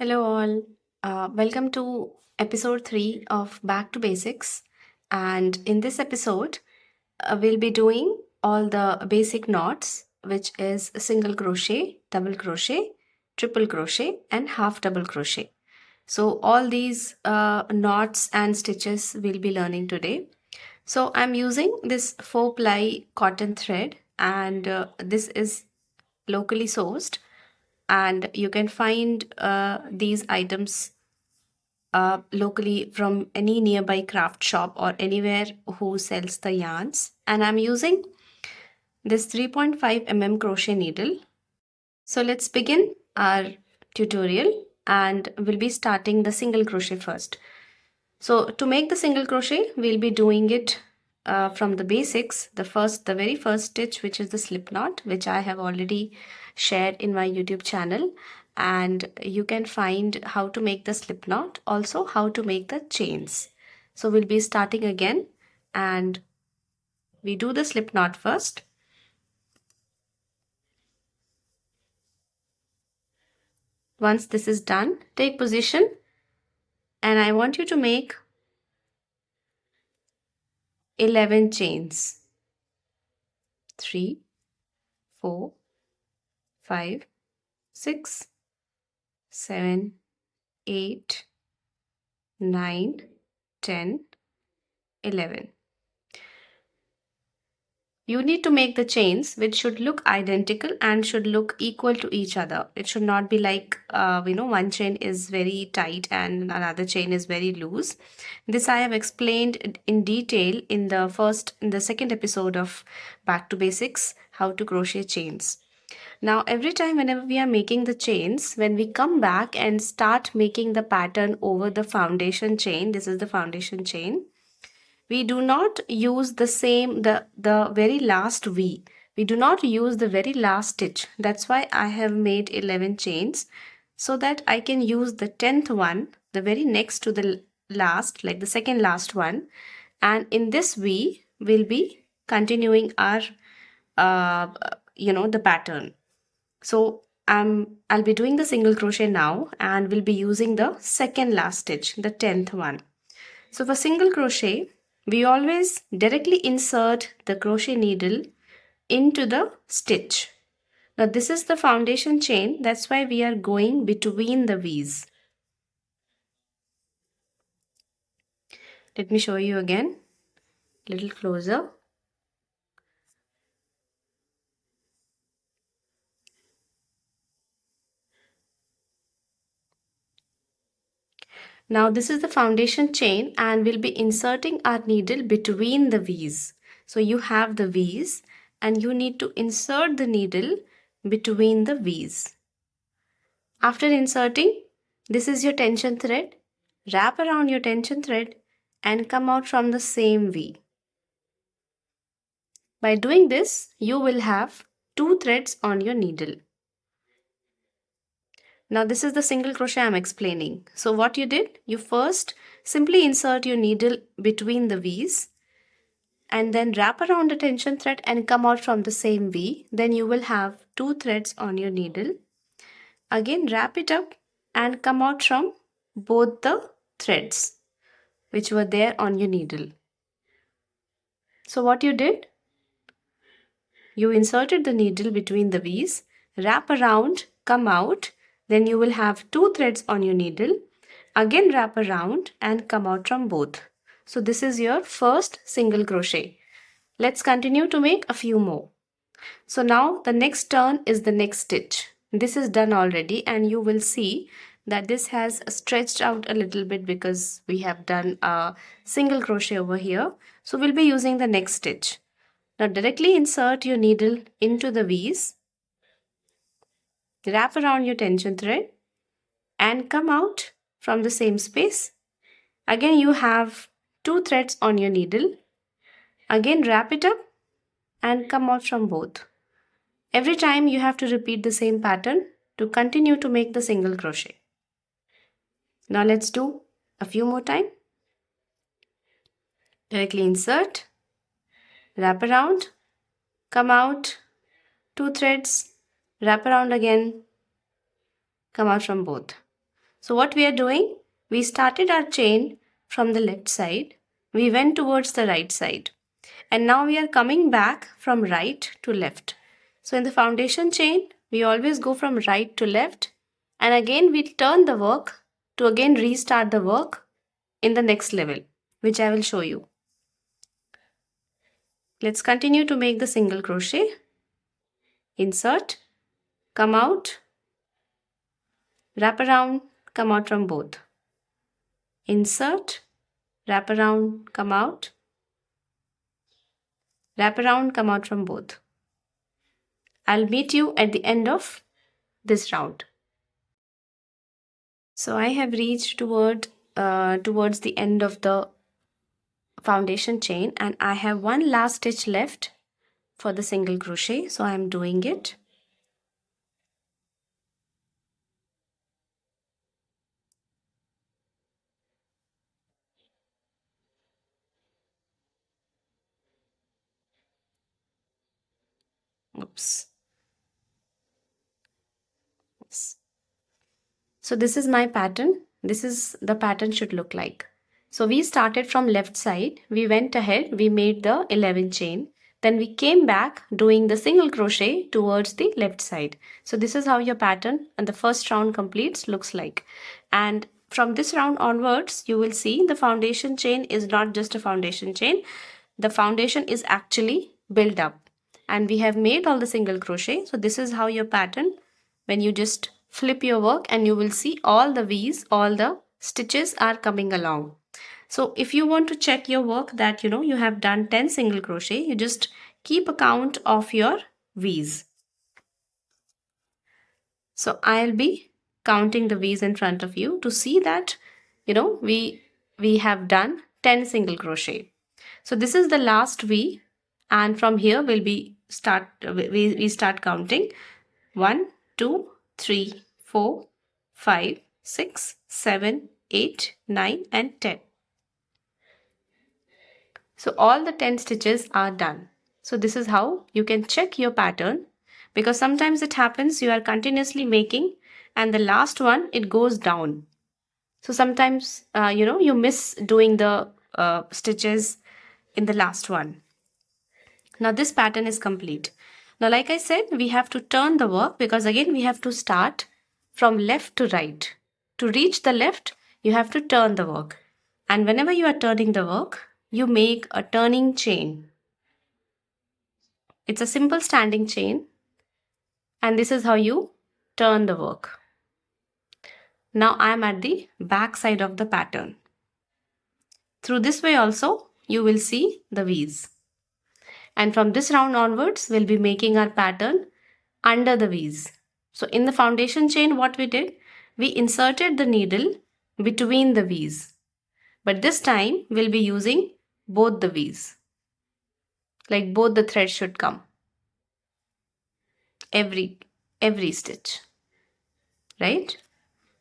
Hello, all. Welcome to episode 3 of Back to Basics. And in this episode, we'll be doing all the basic knots, which is single crochet, double crochet, triple crochet, and half double crochet. So, all these knots and stitches we'll be learning today. So, I'm using this 4-ply cotton thread, and this is locally sourced, and you can find these items locally from any nearby craft shop or anywhere who sells the yarns. And I'm using this 3.5 crochet needle. So let's begin our tutorial, and we'll be starting the single crochet first. So to make the single crochet, we'll be doing it from the basics. The very first stitch, which is the slip knot, which I have already shared in my YouTube channel, and you can find how to make the slip knot, also how to make the chains. So we'll be starting again, and we do the slip knot first. Once this is done, take position, and I want you to make 11 chains. 3, 4, 5, 6, 7, 8, 9, 10, 11. You need to make the chains which should look identical and should look equal to each other. It should not be like, one chain is very tight and another chain is very loose. This I have explained in detail in the second episode of Back to Basics, how to crochet chains. Now, every time whenever we are making the chains, when we come back and start making the pattern over the foundation chain, this is the foundation chain, we do not use the very last V. We do not use the very last stitch. That's why I have made 11 chains, so that I can use the 10th one, the very next to the last, like the second last one. And in this V, we'll be continuing our, the pattern. So I'll be doing the single crochet now, and we'll be using the second last stitch, the 10th one. So for single crochet, we always directly insert the crochet needle into the stitch. Now this is the foundation chain, that's why we are going between the V's. Let me show you again, a little closer. Now this is the foundation chain, and we'll be inserting our needle between the V's. So you have the V's and you need to insert the needle between the V's. After inserting, this is your tension thread. Wrap around your tension thread and come out from the same V. By doing this, you will have 2 threads on your needle. Now this is the single crochet I'm explaining. So what you did, you first simply insert your needle between the V's and then wrap around the tension thread and come out from the same V. Then you will have 2 threads on your needle. Again wrap it up and come out from both the threads which were there on your needle. So what you did, you inserted the needle between the V's, wrap around, come out, then you will have 2 threads on your needle. Again wrap around and come out from both. So this is your first single crochet. Let's continue to make a few more. So now the next turn is the next stitch. This is done already, and you will see that this has stretched out a little bit because we have done a single crochet over here. So we'll be using the next stitch. Now directly insert your needle into the V's, wrap around your tension thread and come out from the same space. Again you have 2 threads on your needle. Again wrap it up and come out from both. Every time you have to repeat the same pattern to continue to make the single crochet. Now let's do a few more time. Directly insert, wrap around, come out, 2 threads, wrap around again, come out from both. So what we are doing, we started our chain from the left side, we went towards the right side, and now we are coming back from right to left. So in the foundation chain, we always go from right to left, and again we turn the work to again restart the work in the next level, which I will show you. Let's continue to make the single crochet. Insert, come out, wrap around, come out from both. Insert, wrap around, come out, wrap around, come out from both. I'll meet you at the end of this round. So I have reached towards the end of the foundation chain, and I have one last stitch left for the single crochet, so I am doing it. Oops. So this is my pattern. This is the pattern should look like. So we started from left side, we went ahead, we made the 11 chain, then we came back doing the single crochet towards the left side. So this is how your pattern and the first round completes looks like. And from this round onwards, you will see the foundation chain is not just a foundation chain. The foundation is actually built up, and we have made all the single crochet. So this is how your pattern, when you just flip your work, and you will see all the V's, all the stitches are coming along. So if you want to check your work that you have done 10 single crochet, you just keep a count of your V's. So I'll be counting the V's in front of you to see that we have done 10 single crochet. So this is the last V, and from here we start counting 1, 2, 3, 4, 5, 6, 7, 8, 9 and 10. So all the 10 stitches are done. So this is how you can check your pattern, because sometimes it happens you are continuously making and the last one it goes down. So sometimes you miss doing the stitches in the last one. Now this pattern is complete. Now like I said, we have to turn the work, because again we have to start from left to right. To reach the left, you have to turn the work. And whenever you are turning the work, you make a turning chain. It's a simple standing chain, and this is how you turn the work. Now I am at the back side of the pattern. Through this way also, you will see the V's. And from this round onwards, we'll be making our pattern under the V's. So in the foundation chain, what we did, we inserted the needle between the V's. But this time, we'll be using both the V's. Like both the threads should come. Every stitch. Right?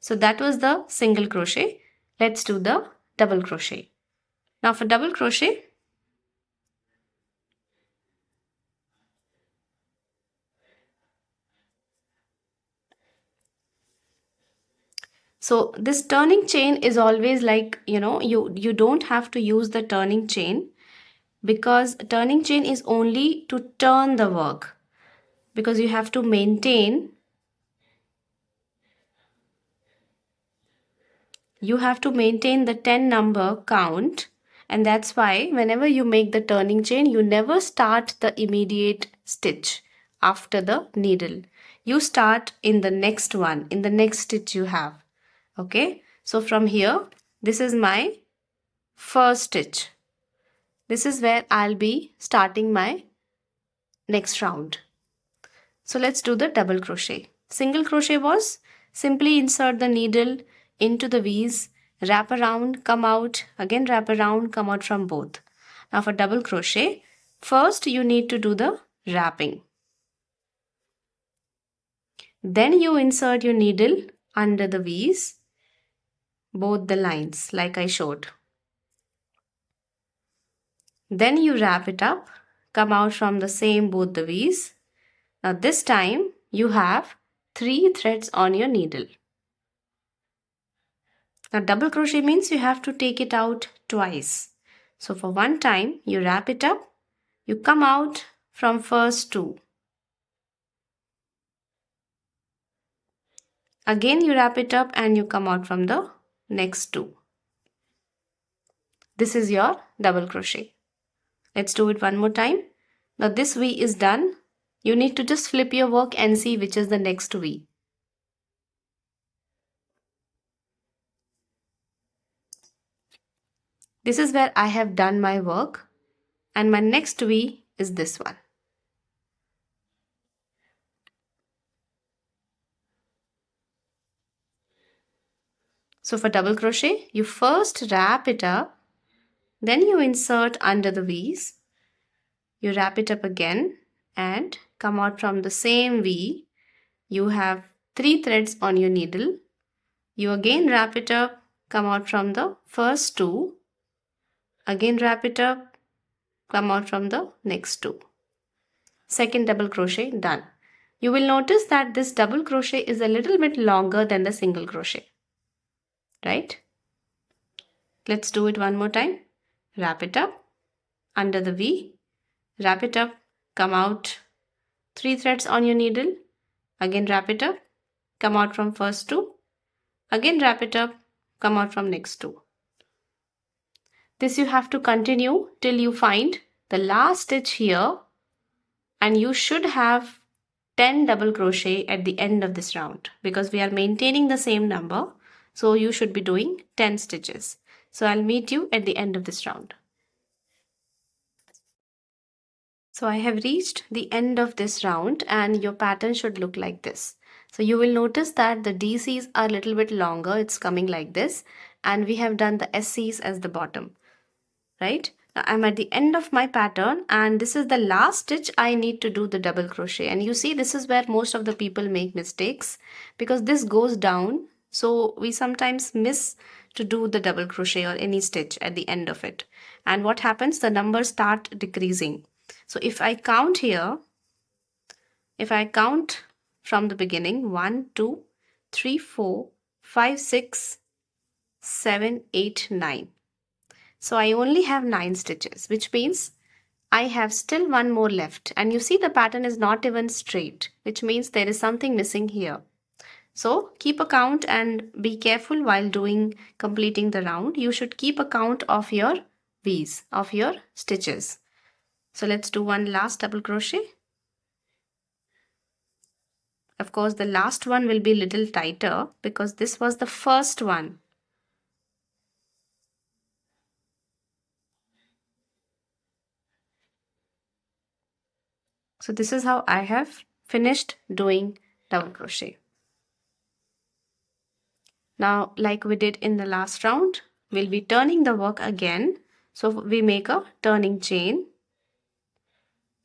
So that was the single crochet. Let's do the double crochet. Now for double crochet, so this turning chain is always like, you don't have to use the turning chain, because turning chain is only to turn the work, because you have to maintain the 10 number count. And that's why whenever you make the turning chain, you never start the immediate stitch after the needle. You start in the next one, in the next stitch you have. Okay, so from here, this is my first stitch. This is where I'll be starting my next round. So let's do the double crochet. Single crochet was simply insert the needle into the V's, wrap around, come out, again wrap around, come out from both. Now for double crochet, first you need to do the wrapping. Then you insert your needle under the V's, both the lines like I showed. Then you wrap it up, come out from the same both the V's. Now this time you have 3 threads on your needle. Now double crochet means you have to take it out twice. So for one time you wrap it up, you come out from first two. Again you wrap it up and you come out from the next two. This is your double crochet. Let's do it one more time. Now this V is done. You need to just flip your work and see which is the next V. This is where I have done my work, and my next V is this one. So for double crochet, you first wrap it up, then you insert under the V's, you wrap it up again and come out from the same V. You have 3 threads on your needle. You again wrap it up, come out from the first two, again wrap it up, come out from the next two. Second double crochet done. You will notice that this double crochet is a little bit longer than the single crochet, right? Let's do it one more time. Wrap it up under the V, wrap it up, come out, 3 threads on your needle, again wrap it up, come out from first two, again wrap it up, come out from next two. This you have to continue till you find the last stitch here, and you should have 10 double crochet at the end of this round because we are maintaining the same number. So you should be doing 10 stitches. So I'll meet you at the end of this round. So I have reached the end of this round and your pattern should look like this. So you will notice that the DCs are a little bit longer. It's coming like this, and we have done the SCs as the bottom, right? Now I'm at the end of my pattern and this is the last stitch I need to do the double crochet. And you see, this is where most of the people make mistakes because this goes down. So we sometimes miss to do the double crochet or any stitch at the end of it. And what happens? The numbers start decreasing. So if I count here, if I count from the beginning, 1, 2, 3, 4, 5, 6, 7, 8, 9. So I only have 9 stitches, which means I have still one more left. And you see the pattern is not even straight, which means there is something missing here. So keep a count and be careful while completing the round. You should keep a count of your V's, of your stitches. So let's do one last double crochet. Of course, the last one will be a little tighter because this was the first one. So this is how I have finished doing double crochet. Now, like we did in the last round, we'll be turning the work again. So we make a turning chain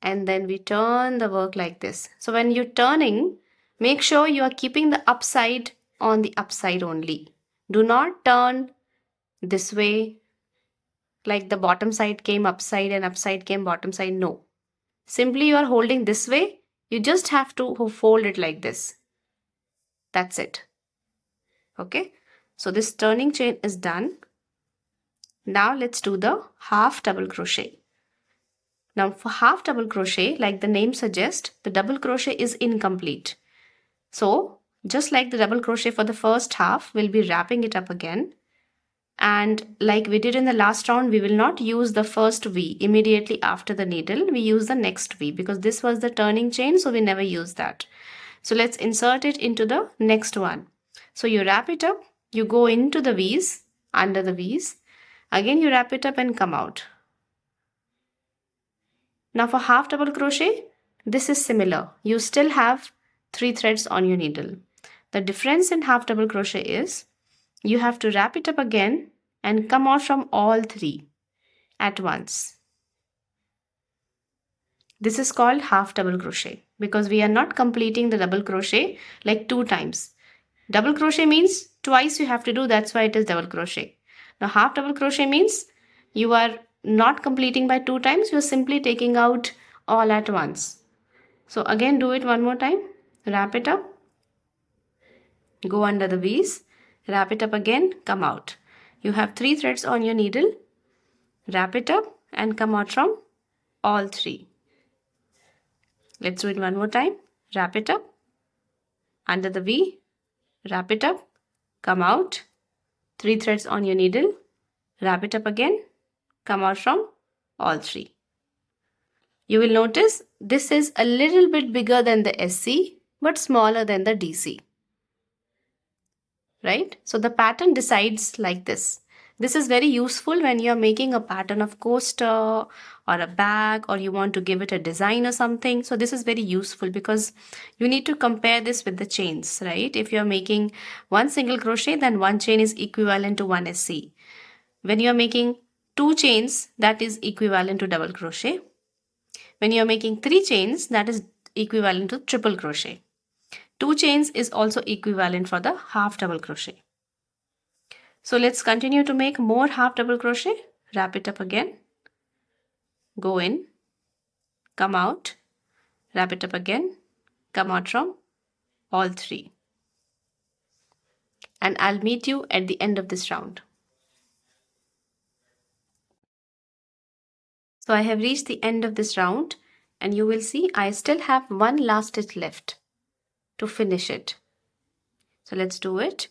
and then we turn the work like this. So when you're turning, make sure you are keeping the upside on the upside only. Do not turn this way like the bottom side came upside and upside came bottom side. No. Simply you are holding this way. You just have to fold it like this. That's it. Okay. So this turning chain is done. Now let's do the half double crochet. Now for half double crochet, like the name suggests, the double crochet is incomplete. So just like the double crochet for the first half, we'll be wrapping it up again. And like we did in the last round, we will not use the first V immediately after the needle. We use the next V because this was the turning chain, so we never use that. So let's insert it into the next one. So you wrap it up, you go into the V's, under the V's. Again you wrap it up and come out. Now for half double crochet, this is similar. You still have 3 threads on your needle. The difference in half double crochet is you have to wrap it up again and come out from all 3 at once. This is called half double crochet because we are not completing the double crochet like 2 times. Double crochet means twice you have to do, that's why it is double crochet. Now half double crochet means you are not completing by 2 times, you are simply taking out all at once. So again do it one more time, wrap it up, go under the V's, wrap it up again, come out. You have 3 threads on your needle, wrap it up and come out from all 3. Let's do it one more time. Wrap it up, under the V, wrap it up, come out, 3 threads on your needle, wrap it up again, come out from all 3. You will notice this is a little bit bigger than the SC but smaller than the DC. Right? So the pattern decides like this. This is very useful when you're making a pattern of coaster or a bag, or you want to give it a design or something. So this is very useful because you need to compare this with the chains, right? If you're making one single crochet, then one chain is equivalent to one SC. When you're making 2 chains, that is equivalent to double crochet. When you're making 3 chains, that is equivalent to triple crochet. 2 chains is also equivalent for the half double crochet. So let's continue to make more half double crochet. Wrap it up again, go in, come out, wrap it up again, come out from all 3. And I'll meet you at the end of this round. So I have reached the end of this round, and you will see I still have one last stitch left to finish it. So let's do it.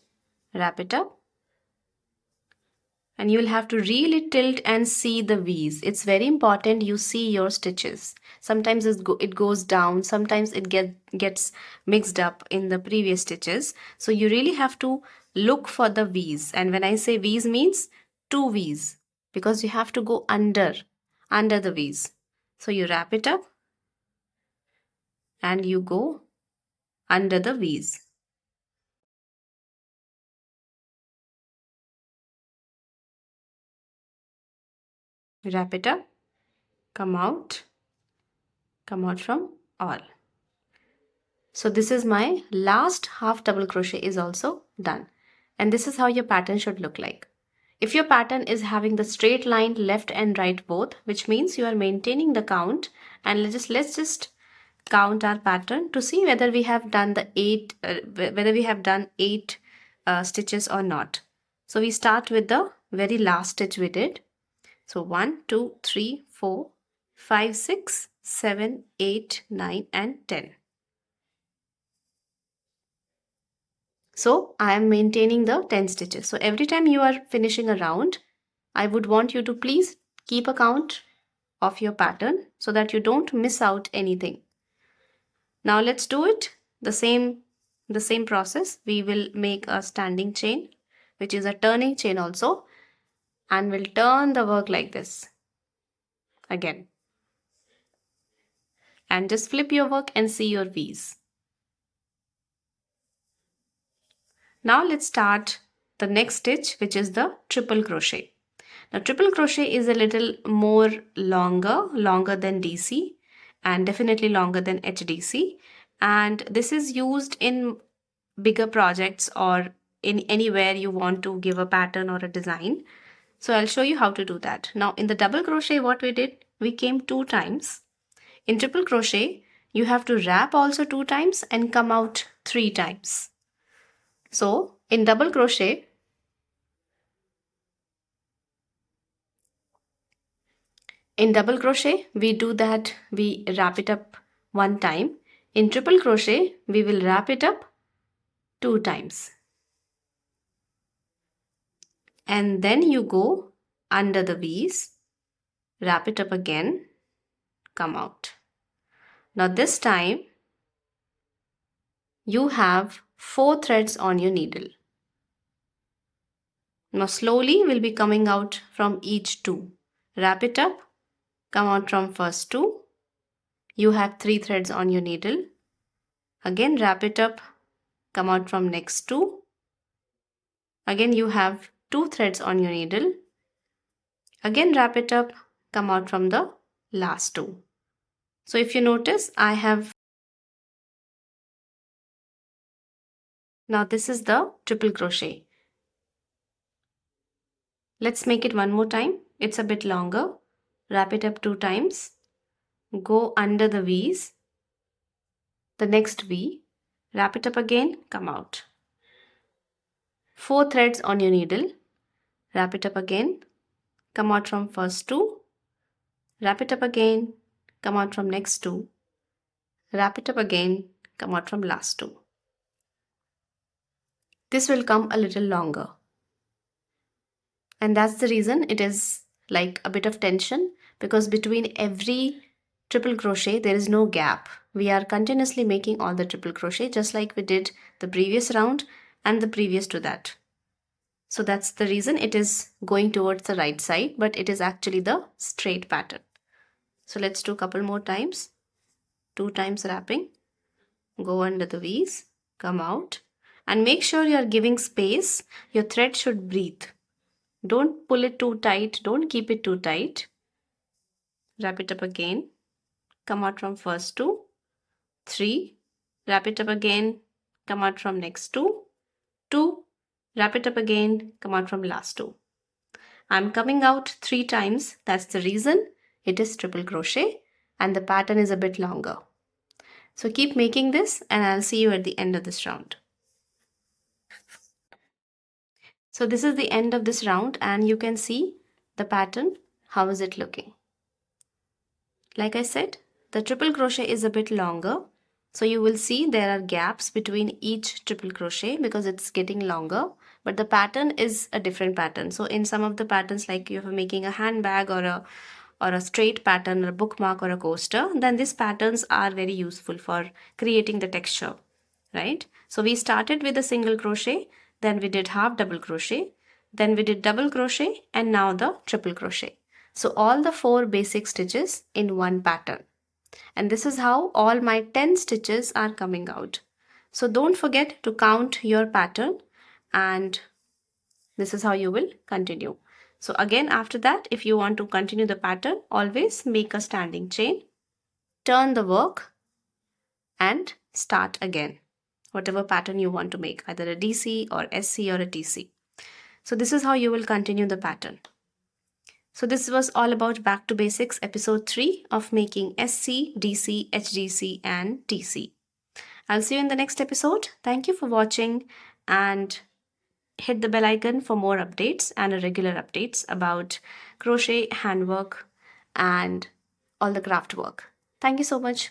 Wrap it up. And you will have to really tilt and see the V's. It's very important you see your stitches. Sometimes it goes down, sometimes it gets mixed up in the previous stitches. So you really have to look for the V's. And when I say V's means 2 V's, because you have to go under the V's. So you wrap it up and you go under the V's. Wrap it up, come out from all. So this is my last half double crochet is also done. And this is how your pattern should look like. If your pattern is having the straight line left and right both, which means you are maintaining the count, and let's just count our pattern to see whether we have done the 8 stitches or not. So we start with the very last stitch we did. So 1, 2, 3, 4, 5, 6, 7, 8, 9 and 10. So I am maintaining the 10 stitches. So every time you are finishing a round, I would want you to please keep a count of your pattern so that you don't miss out anything. Now let's do it the same process. We will make a standing chain, which is a turning chain also, and we'll turn the work like this again. And just flip your work and see your V's. Now let's start the next stitch, which is the triple crochet. Now triple crochet is a little more longer than DC, and definitely longer than HDC. And this is used in bigger projects or in anywhere you want to give a pattern or a design. So I'll show you how to do that. Now in the double crochet, what we did, we came 2 times. In triple crochet, you have to wrap also 2 times and come out 3 times. So in double crochet, we do that, we wrap it up 1 time. In triple crochet, we will wrap it up 2 times. And then you go under the V's, wrap it up again, come out. Now this time, you have 4 threads on your needle. Now slowly we'll be coming out from each 2. Wrap it up, come out from first 2. You have 3 threads on your needle. Again wrap it up, come out from next 2. Again you have 2 threads on your needle. Again wrap it up, come out from the last 2. So if you notice, I have... Now this is the triple crochet. Let's make it one more time. It's a bit longer. Wrap it up 2 times. Go under the V's. The next V. Wrap it up again, come out. 4 threads on your needle, wrap it up again, come out from first 2, wrap it up again, come out from next 2, wrap it up again, come out from last 2. This will come a little longer. And that's the reason it is like a bit of tension, because between every triple crochet there is no gap. We are continuously making all the triple crochet just like we did the previous round and the previous to that. So that's the reason it is going towards the right side, but it is actually the straight pattern. So let's do a couple more times. 2 times wrapping, go under the V's, come out, and make sure you are giving space. Your thread should breathe. Don't pull it too tight, don't keep it too tight. Wrap it up again, come out from first 2, 3, wrap it up again, come out from next 2, 2, wrap it up again, come out from last 2. I'm coming out 3 times, that's the reason it is triple crochet and the pattern is a bit longer. So keep making this and I'll see you at the end of this round. So this is the end of this round and you can see the pattern. How is it looking? Like I said, the triple crochet is a bit longer. So you will see there are gaps between each triple crochet because it's getting longer. But the pattern is a different pattern. So in some of the patterns, like you're making a handbag or a straight pattern or a bookmark or a coaster, then these patterns are very useful for creating the texture, right? So we started with a single crochet, then we did half double crochet, then we did double crochet, and now the triple crochet. So all the 4 basic stitches in one pattern. And this is how all my 10 stitches are coming out. So don't forget to count your pattern, and this is how you will continue. So again, after that, if you want to continue the pattern, always make a standing chain, turn the work and start again. Whatever pattern you want to make, either a DC or SC or a TC. So this is how you will continue the pattern. So this was all about Back to Basics episode 3 of making SC, DC, HDC and TC. I'll see you in the next episode. Thank you for watching and hit the bell icon for more updates and regular updates about crochet, handwork and all the craft work. Thank you so much.